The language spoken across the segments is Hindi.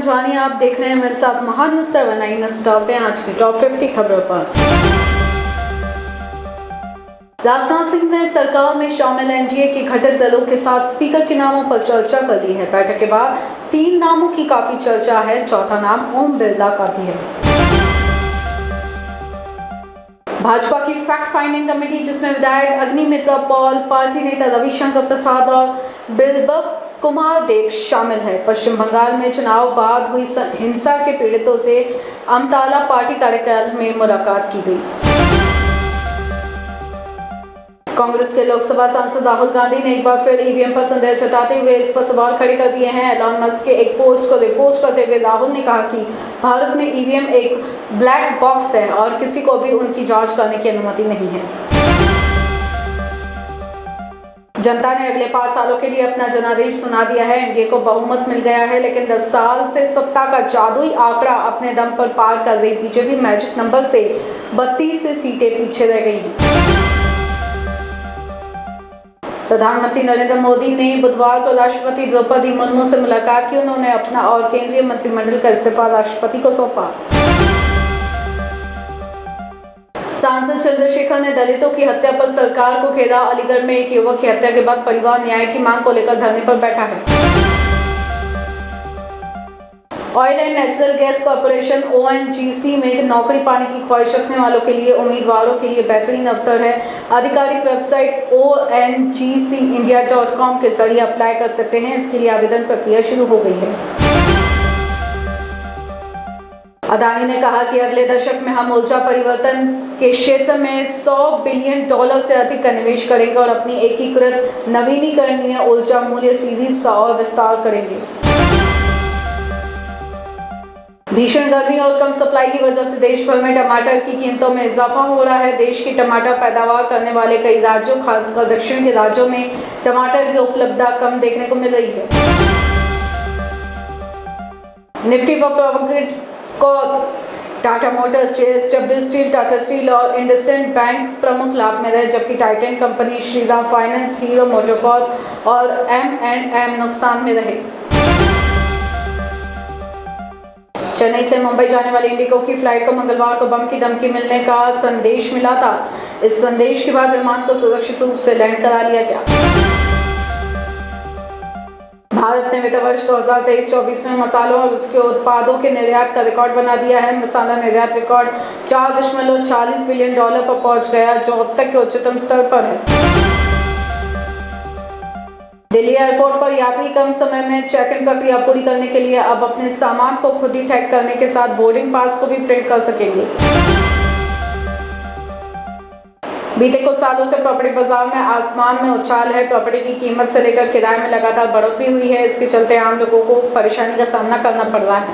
जानिए, आप देख रहे हैं मेरे साथ महान्यूज़ 7। नजर डालते हैं आज की टॉप 50 खबरों पर। राजनाथ सिंह ने सरकार में शामिल एनडीए के घटक दलों के साथ स्पीकर के नामों पर चर्चा कर दी है। बैठक के बाद 3 नामों की काफी चर्चा है। चौथा नाम ओम बिरला का भी है। भाजपा की फैक्ट फाइंडिंग कमेटी, जिसमें विधायक अग्निमित्रा पॉल, पार्टी नेता रविशंकर प्रसाद और बिप्लब कुमार देव शामिल है। पश्चिम बंगाल में चुनाव बाद हुई हिंसा के पीड़ितों से अमताला पार्टी कार्यालय में मुलाकात की गई। कांग्रेस के लोकसभा सांसद राहुल गांधी ने एक बार फिर ईवीएम पर संदेह जताते हुए इस पर सवाल खड़े कर दिए हैं। एलॉन मस्क के एक पोस्ट को रिपोस्ट करते हुए राहुल ने कहा कि भारत में ईवीएम एक ब्लैक बॉक्स है और किसी को भी उनकी जांच करने की अनुमति नहीं है। जनता ने अगले 5 सालों के लिए अपना जनादेश सुना दिया है। एनडीए को बहुमत मिल गया है, लेकिन 10 साल से सत्ता का जादुई आंकड़ा अपने दम पर पार कर रही बीजेपी मैजिक नंबर से 32 से सीटें पीछे रह गई हैं। प्रधानमंत्री नरेंद्र मोदी ने बुधवार को राष्ट्रपति द्रौपदी मुर्मू से मुलाकात की। उन्होंने अपना और केंद्रीय मंत्रिमंडल का इस्तीफा राष्ट्रपति को सौंपा। सांसद चंद्रशेखर ने दलितों की हत्या पर सरकार को घेरा। अलीगढ़ में एक युवक की हत्या के बाद परिवार न्याय की मांग को लेकर धरने पर बैठा है। Oil and natural gas corporation ONGC में नौकरी पाने की ख्वाहिश रखने वालों के लिए उम्मीदवारों के लिए बेहतरीन अवसर है। आधिकारिक वेबसाइट ONGCindia.com के जरिए अप्लाई कर सकते हैं। इसके लिए आवेदन प्रक्रिया शुरू हो गई है। अदानी ने कहा कि अगले दशक में हम ऊर्जा परिवर्तन के क्षेत्र में $100 बिलियन से अधिक का निवेश करेंगे और अपनी एकीकृत नवीनीकरणीय ऊर्जा मूल्य सीरीज का और विस्तार करेंगे। भीषण गर्मी और कम सप्लाई की वजह से देश भर में टमाटर की कीमतों में इजाफा हो रहा है। देश की टमाटर पैदावार करने वाले कई राज्यों, खासकर दक्षिण के राज्यों में टमाटर की उपलब्धता कम देखने को मिल रही है। निफ्टी पर provident Corp, Tata Motors, JSW steel, Tata steel और इंडसइंड बैंक प्रमुख लाभ में रहे, जबकि Titan company, Shriram finance, hero MotoCorp और M&M नुकसान में रहे। चेन्नई से मुंबई जाने वाली इंडिगो की फ्लाइट को मंगलवार को बम की धमकी मिलने का संदेश मिला था। इस संदेश के बाद विमान को सुरक्षित रूप से लैंड करा लिया गया। भारत ने वित्त वर्ष 2023-24 में मसालों और उसके उत्पादों के निर्यात का रिकॉर्ड बना दिया है। मसाला निर्यात रिकॉर्ड $4.40 बिलियन पर पहुंच गया, जो अब तक के उच्चतम स्तर पर है। दिल्ली एयरपोर्ट पर यात्री कम समय में चेक इन प्रक्रिया पूरी करने के लिए अब अपने सामान को खुद ही टैग करने के साथ बोर्डिंग पास को भी प्रिंट कर सकेंगे। बीते कुछ सालों से प्रॉपर्टी बाजार में आसमान में उछाल है। प्रॉपर्टी की कीमत से लेकर किराए में लगातार बढ़ोतरी हुई है। इसके चलते आम लोगों को परेशानी का सामना करना पड़ रहा है।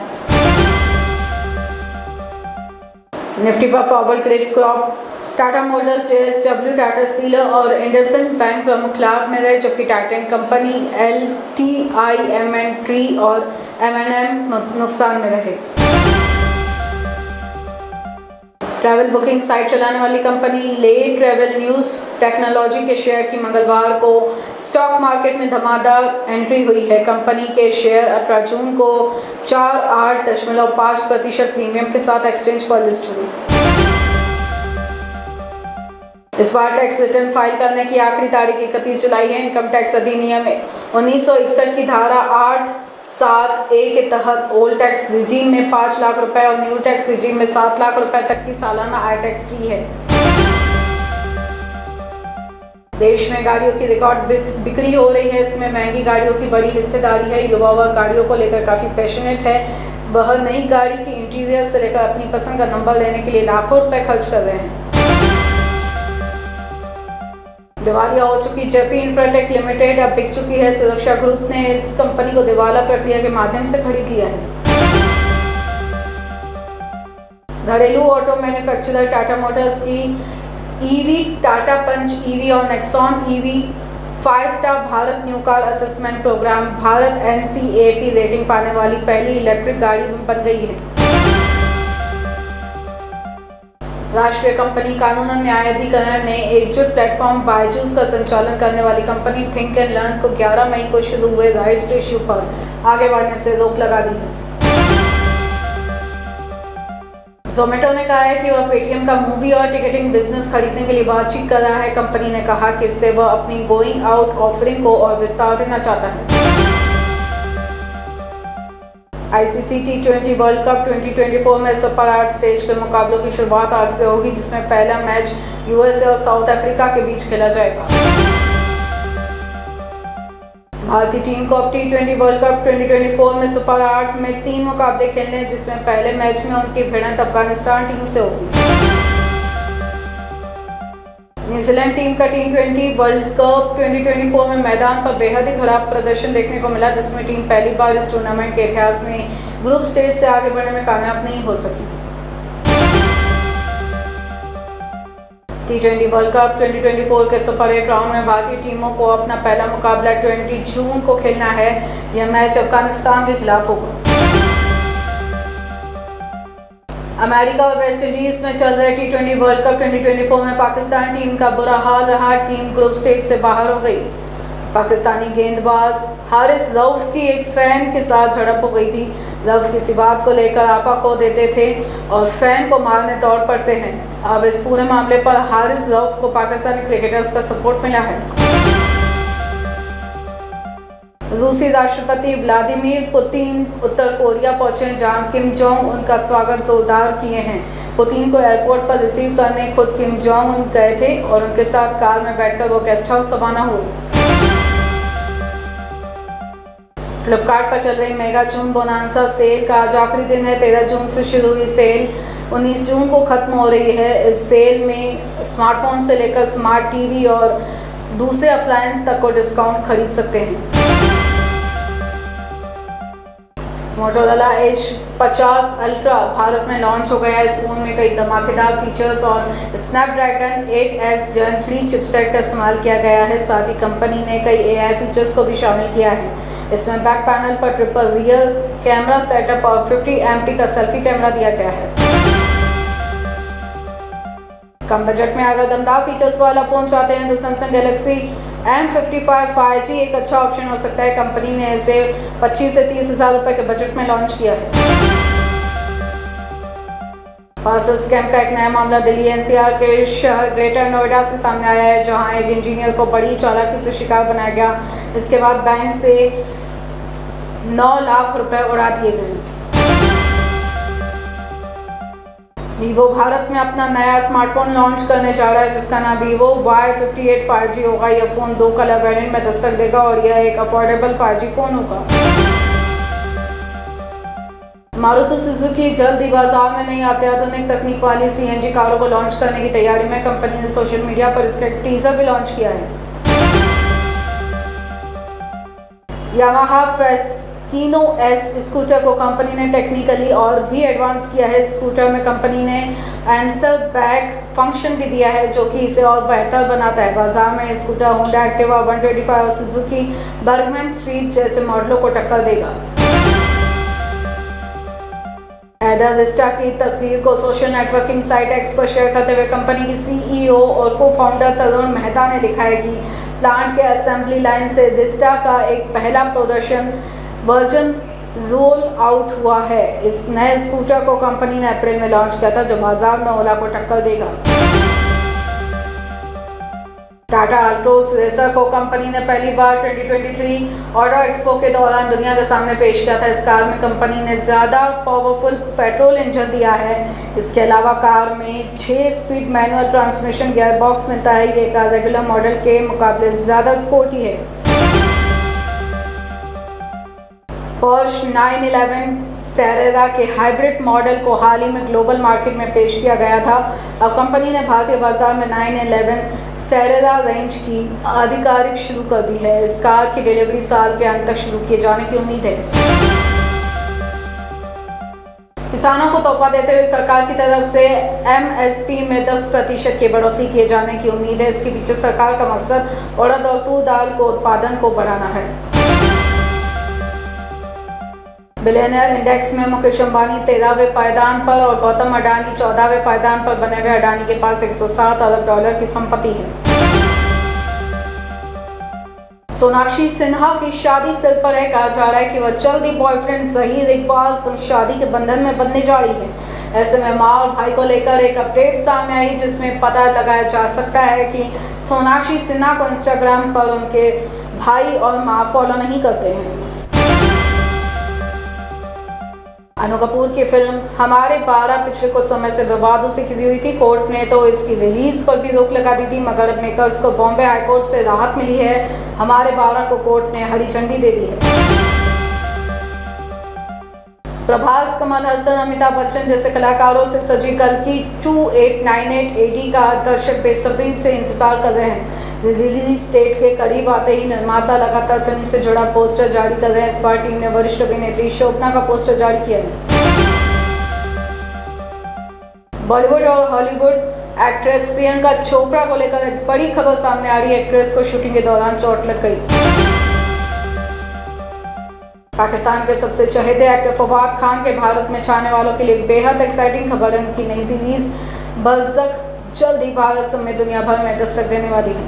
निफ्टी पर power grid Corp, Tata Motors, JSW, Tata steel और इंडसइंड बैंक प्रमुख लाभ में रहे, जबकि टाइटन कंपनी, LTIMindtree और M&M नुकसान में रहे। ट्रैवल बुकिंग साइट चलाने वाली कंपनी ले ट्रैवल न्यूज़ टेक्नोलॉजी के शेयर की मंगलवार को स्टॉक मार्केट में धमाकेदार एंट्री हुई है। कंपनी के शेयर 18 जून को 48.5% प्रीमियम के साथ एक्सचेंज पर लिस्ट हुई। इस बार टैक्स रिटर्न फाइल करने की आखिरी तारीख 31 जुलाई है। इनकम टैक्स अधिनियम 1961 की धारा 8(7)(a) के तहत ओल्ड टैक्स रिजीम में 5 लाख रुपए और न्यू टैक्स रिजीम में 7 लाख रुपए तक की सालाना आय टैक्स फ्री है। देश में गाड़ियों की रिकॉर्ड बिक्री हो रही है। इसमें महंगी गाड़ियों की बड़ी हिस्सेदारी है। युवा वर्ग गाड़ियों को लेकर काफ़ी पैशनेट है। वह नई गाड़ी की इंटीरियर से लेकर अपनी पसंद का नंबर लेने के लिए लाखों रुपए खर्च कर रहे हैं। दिवालिया हो चुकी जेपी इंफ्राटेक लिमिटेड अब बिक चुकी है। सुरक्षा ग्रुप ने इस कंपनी को दिवाला प्रक्रिया के माध्यम से खरीद लिया है। घरेलू ऑटो मैन्युफैक्चरर टाटा मोटर्स की ईवी, टाटा पंच ईवी और Nexon EV 5 star Bharat new car assessment programme Bharat NCAP rating पाने वाली पहली इलेक्ट्रिक गाड़ी बन गई है। राष्ट्रीय कंपनी कानून न्यायाधिकरण ने एकजुट प्लेटफॉर्म बायजूस का संचालन करने वाली कंपनी थिंक एंड लर्न को 11 मई को शुरू हुए राइट्स इश्यू पर आगे बढ़ने से रोक लगा दी है। जोमेटो ने कहा है कि वह पेटीएम का मूवी और टिकटिंग बिजनेस खरीदने के लिए बातचीत कर रहा है। कंपनी ने कहा कि इससे वह अपनी गोइंग आउट ऑफरिंग को और विस्तार देना चाहता है। आईसीसी T20 वर्ल्ड कप 2024 में सुपर 8 स्टेज के मुकाबलों की शुरुआत आज से होगी, जिसमें पहला मैच यूएसए और साउथ अफ्रीका के बीच खेला जाएगा। भारतीय टीम को अब T20 वर्ल्ड कप 2024 में सुपर 8 में 3 मुकाबले खेलने हैं, जिसमें पहले मैच में उनकी भिड़ंत अफगानिस्तान टीम से होगी। न्यूजीलैंड टीम का T20 वर्ल्ड कप 2024 में मैदान पर बेहद ही खराब प्रदर्शन देखने को मिला, जिसमें टीम पहली बार इस टूर्नामेंट के इतिहास में ग्रुप स्टेज से आगे बढ़ने में कामयाब नहीं हो सकी। T20 वर्ल्ड कप 2024 के सुपर 8 राउंड में भारतीय टीमों को अपना पहला मुकाबला 20 जून को खेलना है। यह मैच अफगानिस्तान के खिलाफ होगा। अमेरिका और वेस्ट इंडीज में चल रहे T20 वर्ल्ड कप 2024 में पाकिस्तान टीम का बुरा हाल रहा। टीम ग्रुप स्टेज से बाहर हो गई। पाकिस्तानी गेंदबाज हारिस रऊफ की एक फैन के साथ झड़प हो गई थी। रऊफ किसी बात को लेकर आपा खो देते थे और फैन को मारने दौड़ पड़ते हैं। अब इस पूरे मामले पर हारिस रऊफ को पाकिस्तानी क्रिकेटर्स का सपोर्ट मिला है। रूसी राष्ट्रपति व्लादिमीर पुतिन उत्तर कोरिया पहुंचे, जहां किम जोंग उनका स्वागत जोरदार किए हैं। पुतिन को एयरपोर्ट पर रिसीव करने खुद किम जोंग उन गए थे और उनके साथ कार में बैठकर वो गेस्ट हाउस रवाना हुए। फ्लिपकार्ट पर चल रही मेगा जून बोनांसा सेल का आज आखिरी दिन है। 13 जून से शुरू हुई सेल 19 जून को खत्म हो रही है। इस सेल में स्मार्टफोन से लेकर स्मार्ट टीवी और दूसरे अप्लायंस तक को डिस्काउंट खरीद सकते हैं। मोटोरोला H50 अल्ट्रा भारत में लॉन्च हो गया है। इस फोन में कई धमाकेदार फीचर्स और स्नैपड्रैगन 8S Gen 3 चिपसेट का इस्तेमाल किया गया है। साथ ही कंपनी ने कई AI फीचर्स को भी शामिल किया है। इसमें बैक पैनल पर ट्रिपल रियर कैमरा सेटअप और 50 MP का सेल्फी कैमरा दिया गया है। कम बजट में अगर दमदार फीचर्स वाला फ़ोन चाहते हैं तो सैमसंग गैलेक्सी M55 5G एक अच्छा ऑप्शन हो सकता है। कंपनी ने इसे 25 से 30 हज़ार रुपये के बजट में लॉन्च किया है। पार्सल स्कैम का एक नया मामला दिल्ली NCR के शहर ग्रेटर नोएडा से सामने आया है, जहां एक इंजीनियर को बड़ी चालाकी से शिकार बनाया गया। इसके बाद बैंक से 9 लाख रुपए उड़ा दिए गए। वीवो भारत में अपना नया स्मार्टफोन लॉन्च करने जा रहा है, जिसका नाम वीवो Y58 5G होगा। यह फ़ोन 2 कलर वेरिएंट में दस्तक देगा और यह एक अफोर्डेबल 5G फ़ोन होगा। मारुति सुजुकी जल्द ही बाजार में नई अत्याधुनिक तकनीक वाली CNG कारों को लॉन्च करने की तैयारी में। कंपनी ने सोशल मीडिया पर इसका एक टीजर भी लॉन्च किया है। यामाहा फेस्कीनो S स्कूटर को कंपनी ने टेक्निकली और भी एडवांस किया है। स्कूटर में कंपनी ने आंसर बैक फंक्शन भी दिया है, जो कि इसे और बेहतर बनाता है। बाजार में स्कूटर होंडा एक्टिवा 125 और सुजुकी बर्गमैन स्ट्रीट जैसे मॉडलों को टक्कर देगा। हैदर रिस्टा की तस्वीर को सोशल नेटवर्किंग साइट X पर शेयर करते हुए कंपनी की CEO और को फाउंडर तरुण मेहता ने लिखा है कि प्लांट के असेंबली लाइन से रिस्टा का एक पहला प्रदर्शन वर्जन रोल आउट हुआ है। इस नए स्कूटर को कंपनी ने अप्रैल में लॉन्च किया था, जो बाजार में ओला को टक्कर देगा। टाटा अल्ट्रोज रेसर को कंपनी ने पहली बार 2023 ऑटो एक्सपो के दौरान दुनिया के सामने पेश किया था। इस कार में कंपनी ने ज़्यादा पावरफुल पेट्रोल इंजन दिया है। इसके अलावा कार में 6 speed manual transmission gear box मिलता है। ये कार रेगुलर मॉडल के मुकाबले ज़्यादा स्पोर्टी है। पोर्श 911 सैरेरा के हाइब्रिड मॉडल को हाल ही में ग्लोबल मार्केट में पेश किया गया था। अब कंपनी ने भारतीय बाजार में 911 सैरेरा रेंज की आधिकारिक शुरू कर दी है। इस कार की डिलीवरी साल के अंत तक शुरू किए जाने की उम्मीद है। किसानों को तोहफा देते हुए सरकार की तरफ से MSP में 10% की बढ़ोतरी किए जाने की उम्मीद है। इसके पीछे सरकार का मकसद उड़द और तूर दाल को उत्पादन को बढ़ाना है। बिलियनियर इंडेक्स में मुकेश अंबानी 13वें पायदान पर और गौतम अडानी 14वें पायदान पर बने हुए। अडानी के पास $107 अरब की संपत्ति है। सोनाक्षी सिन्हा की शादी सिर पर है। कहा जा रहा है कि वह जल्दी बॉयफ्रेंड जहीर इकबाल से शादी के बंधन में बंधने जा रही है। ऐसे में मां और भाई को लेकर एक अपडेट सामने आई, जिसमें पता लगाया जा सकता है कि सोनाक्षी सिन्हा को इंस्टाग्राम पर उनके भाई और मां फॉलो नहीं करते हैं। अनु कपूर की फिल्म हमारे 12 पिछले कुछ समय से विवादों से घिरी हुई थी। कोर्ट ने तो इसकी रिलीज पर भी रोक लगा दी थी, मगर अब मेकर्स को बॉम्बे हाई कोर्ट से राहत मिली है। हमारे 12 को कोर्ट ने हरी झंडी दे दी है। प्रभास, कमल हसन, अमिताभ बच्चन जैसे कलाकारों से सजी कल की 2898 AD का दर्शक बेसब्री से इंतजार कर रहे हैं। रिलीज डेट के करीब आते ही निर्माता लगातार फिल्म से जुड़ा पोस्टर जारी कर रहे हैं। इस बार टीम ने वरिष्ठ अभिनेत्री शोभना का पोस्टर जारी किया है। बॉलीवुड और हॉलीवुड एक्ट्रेस प्रियंका चोपड़ा को लेकर एक बड़ी खबर सामने आ रही है। एक्ट्रेस को शूटिंग के दौरान चोट लग गई। पाकिस्तान के सबसे चहेते एक्टर फवाद खान के भारत में छाने वालों के लिए बेहद एक्साइटिंग खबर है। उनकी नई सीरीज बज़क जल्द ही भारत समेत दुनिया भर में दस्तक देने वाली है।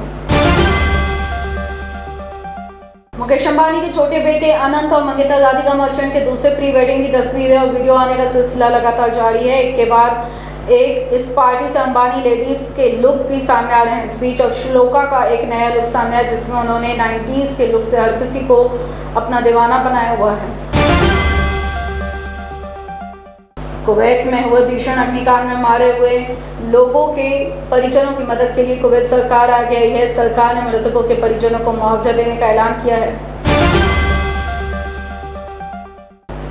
मुकेश अंबानी के छोटे बेटे अनंत और मंगेतर राधिका मर्चेंट के दूसरे प्री वेडिंग की तस्वीरें और वीडियो आने का सिलसिला लगातार जारी है। एक के बाद एक इस पार्टी से अंबानी लेडीज के लुक भी सामने आ रहे हैं। इस बीच अब श्लोका का एक नया लुक सामने आया, जिसमें उन्होंने 90s के लुक से हर किसी को अपना दीवाना बनाया हुआ है। कुवैत में हुए भीषण अग्निकांड में मारे हुए लोगों के परिजनों की मदद के लिए कुवैत सरकार आ गई है। सरकार ने मृतकों के परिजनों को मुआवजा देने का ऐलान किया है।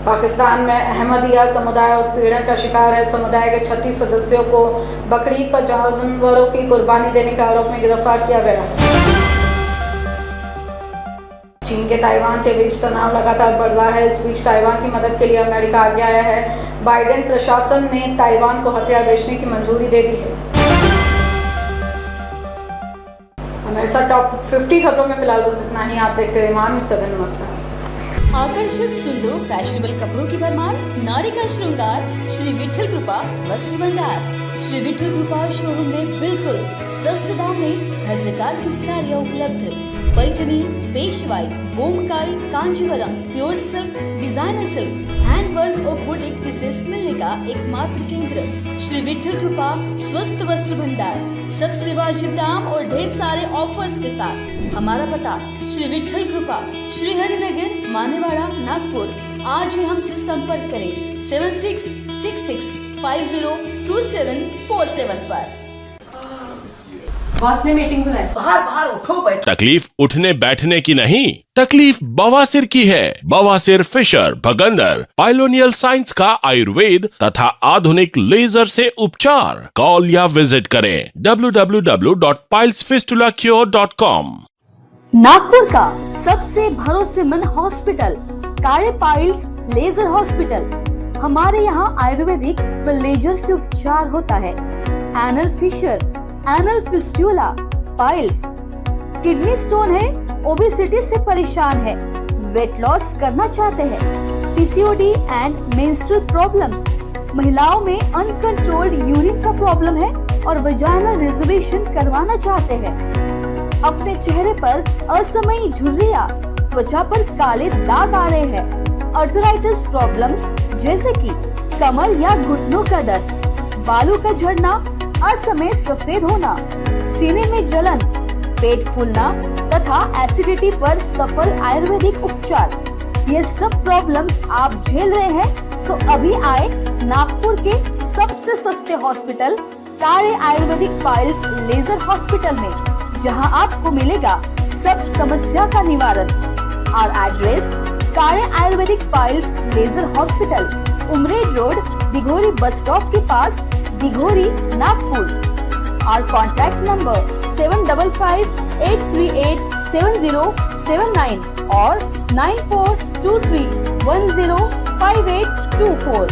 पाकिस्तान में अहमदिया समुदाय उत्पीड़न का शिकार है। समुदाय के 36 सदस्यों को बकरीद पर जानवरों की कुर्बानी देने के आरोप में गिरफ्तार किया गया है। चीन के ताइवान के बीच तनाव लगातार बढ़ रहा है। इस बीच ताइवान की मदद के लिए अमेरिका आगे आया है। बाइडेन प्रशासन ने ताइवान को हथियार बेचने की मंजूरी दे दी है। हमारे साथ टॉप 50 खबरों में फिलहाल बस इतना ही। आप देखते रहिए मान7। नमस्कार। आकर्षक, सुंदर, फैशनेबल कपड़ों की भरमार, नारी का श्रृंगार, श्री विठल कृपा वस्त्र भंडार। श्री विठल कृपा शोरूम में बिल्कुल सस्ते दाम में हर प्रकार की साड़ियाँ उपलब्ध। Paithani, Peshwai, Bomkai, Kanjeevaram, pure silk, designer silk, handwork और बुटीक पीसेस मिलने का एकमात्र केंद्र श्री विठल कृपा स्वस्थ वस्त्र भंडार। सबसे वाजिब दाम और ढेर सारे ऑफर्स के साथ। हमारा पता श्री विठल कृपा, श्री हरिनगर, मानेवाड़ा, नागपुर। आज ही हमसे संपर्क करें 7666502747 पर। बॉस ने मीटिंग बुलाई। बाहर उठो बैठो। तकलीफ उठने बैठने की नहीं, तकलीफ बवासीर की है। बवासीर, फिशर, भगंदर, पाइलोनियल साइंस का आयुर्वेद तथा आधुनिक लेजर से उपचार। कॉल या विजिट करें www.pilesfistulacure.com। नागपुर का सबसे भरोसेमंद हॉस्पिटल कार्य पाइल्स लेजर हॉस्पिटल। हमारे यहाँ आयुर्वेदिक व लेजर से उपचार होता है। Anal fissure, anal fistula, piles, kidney stone है, ओबेसिटी से परेशान है, वेट लॉस करना चाहते हैं, पीसीओडी एंड मेंस्ट्रुअल प्रॉब्लम्स, महिलाओं में अनकंट्रोल्ड यूरिन का प्रॉब्लम है और वजाइनल रिजर्वेशन करवाना चाहते हैं, अपने चेहरे पर असमयी झुर्रियां, त्वचा पर काले दाग आ रहे हैं, अर्थराइटिस प्रॉब्लम्स जैसे कि कमर या घुटनों का दर्द, बालों का झड़ना, असमय सफेद होना, सीने में जलन, पेट फूलना तथा एसिडिटी पर सफल आयुर्वेदिक उपचार। ये सब प्रॉब्लम्स आप झेल रहे हैं तो अभी आए नागपुर के सबसे सस्ते हॉस्पिटल कार्य आयुर्वेदिक पाइल्स लेजर हॉस्पिटल में, जहां आपको मिलेगा सब समस्या का निवारण। और एड्रेस कार्य ayurvedic piles laser hospital, Umred road, Dighori bus stop के पास, दिघोरी, नागपुर। और कॉन्टैक्ट नंबर 7558387079 और 9423105824।